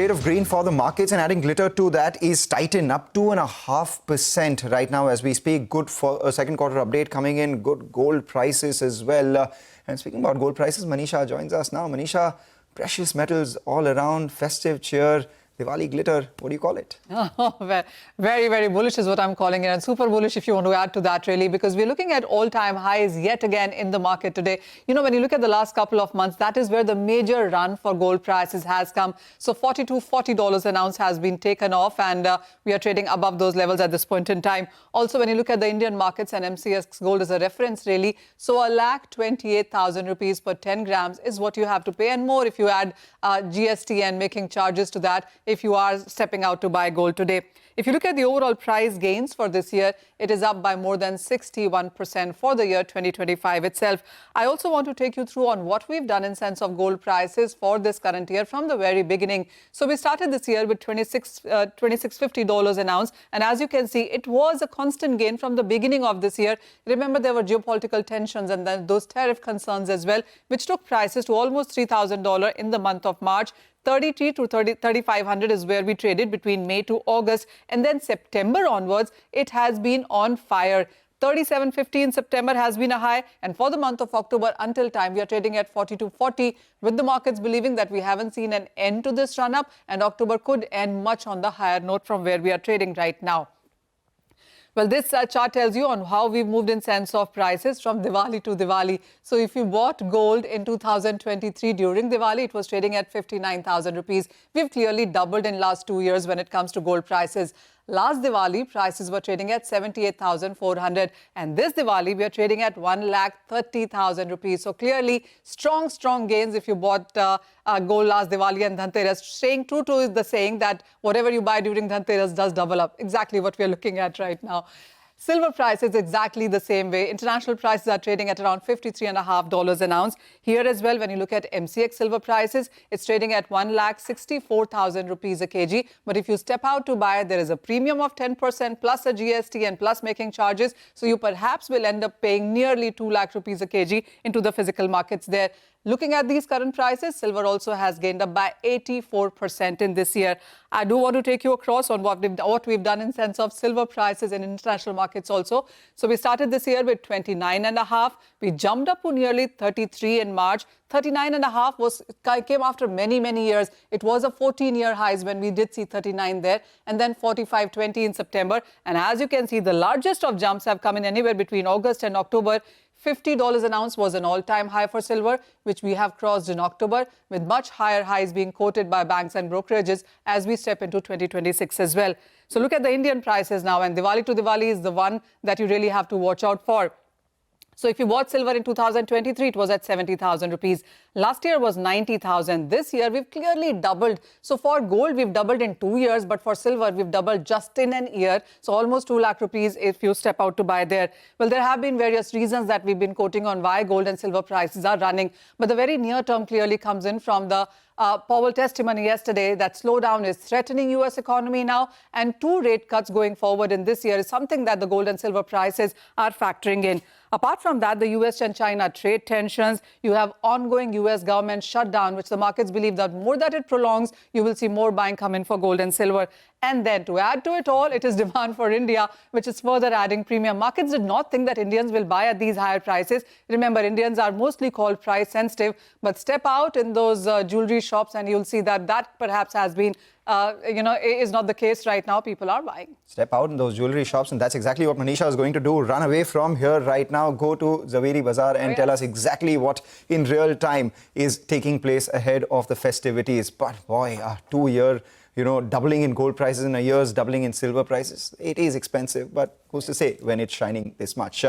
Shade of green for the markets, and adding glitter to that is Titan, up 2.5% right now as we speak. Good for a second quarter update coming in. Good gold prices as well. And speaking about gold prices, Manisha joins us now. Manisha, precious metals all around, festive cheer. Diwali glitter, what do you call it? Oh, very, very bullish is what I'm calling it, and super bullish if you want to add to that, really, because we're looking at all-time highs yet again in the market today. You know, when you look at the last couple of months, that is where the major run for gold prices has come. So $40 an ounce has been taken off, and we are trading above those levels at this point in time. Also, when you look at the Indian markets, and MCX gold is a reference, really, so 1,28,000 rupees per 10 grams is what you have to pay, and more if you add GST and making charges to that, if you are stepping out to buy gold today. If you look at the overall price gains for this year, it is up by more than 61% for the year 2025 itself. I also want to take you through on what we've done in sense of gold prices for this current year from the very beginning. So we started this year with $2650 an ounce. And as you can see, it was a constant gain from the beginning of this year. Remember, there were geopolitical tensions and then those tariff concerns as well, which took prices to almost $3,000 in the month of March. 33 to 3,500 is where we traded between May to August, and then September onwards it has been on fire. 37.50 in September has been a high, and for the month of October until time we are trading at 42.40, with the markets believing that we haven't seen an end to this run up, and October could end much on the higher note from where we are trading right now. Well, this chart tells you on how we've moved in sense of prices from Diwali to Diwali. So if you bought gold in 2023 during Diwali, it was trading at 59,000 rupees. We've clearly doubled in last 2 years when it comes to gold prices. Last Diwali, prices were trading at 78,400, and this Diwali, we are trading at 1,30,000 rupees. So clearly, strong gains if you bought gold last Diwali and Dhanteras. Staying true to the saying that whatever you buy during Dhanteras does double up. Exactly what we are looking at right now. Silver price is exactly the same way. International prices are trading at around $53.50 an ounce. Here as well, when you look at MCX silver prices, it's trading at 1,64,000 rupees a kg. But if you step out to buy, there is a premium of 10% plus a GST and plus making charges. So you perhaps will end up paying nearly 2 lakh rupees a kg into the physical markets there. Looking at these current prices, silver also has gained up by 84% in this year. I do want to take you across on what we've done in sense of silver prices in international markets also. So we started this year with 29.5. We jumped up to nearly 33 in March. 39.5 came after many years. It was a 14-year highs when we did see 39 there, and then 45.20 in September. And as you can see, the largest of jumps have come in anywhere between August and October. $50 an ounce was an all-time high for silver, which we have crossed in October, with much higher highs being quoted by banks and brokerages as we step into 2026 as well. So look at the Indian prices now, and Diwali to Diwali is the one that you really have to watch out for. So if you bought silver in 2023, it was at 70,000 rupees. Last year was 90,000. This year, we've clearly doubled. So for gold, we've doubled in 2 years, but for silver, we've doubled just in an year. So almost 2 lakh rupees if you step out to buy there. Well, there have been various reasons that we've been quoting on why gold and silver prices are running. But the very near term clearly comes in from the Powell testimony yesterday that slowdown is threatening U.S. economy now, and 2 rate cuts going forward in this year is something that the gold and silver prices are factoring in. Apart from that, the U.S. and China trade tensions, you have ongoing U.S. government shutdown, which the markets believe that more that it prolongs, you will see more buying come in for gold and silver. And then to add to it all, it is demand for India, which is further adding premium. Markets did not think that Indians will buy at these higher prices. Remember, Indians are mostly called price sensitive, but step out in those jewelry shops and you'll see that perhaps has been is not the case right now. People are buying. Step out in those jewelry shops, and that's exactly what Manisha is going to do. Run away from here right now. Go to Zaveri Bazaar and tell us exactly what in real time is taking place ahead of the festivities. But boy, 2 year, doubling in gold prices in a year's doubling in silver prices. It is expensive, but who's to say when it's shining this much?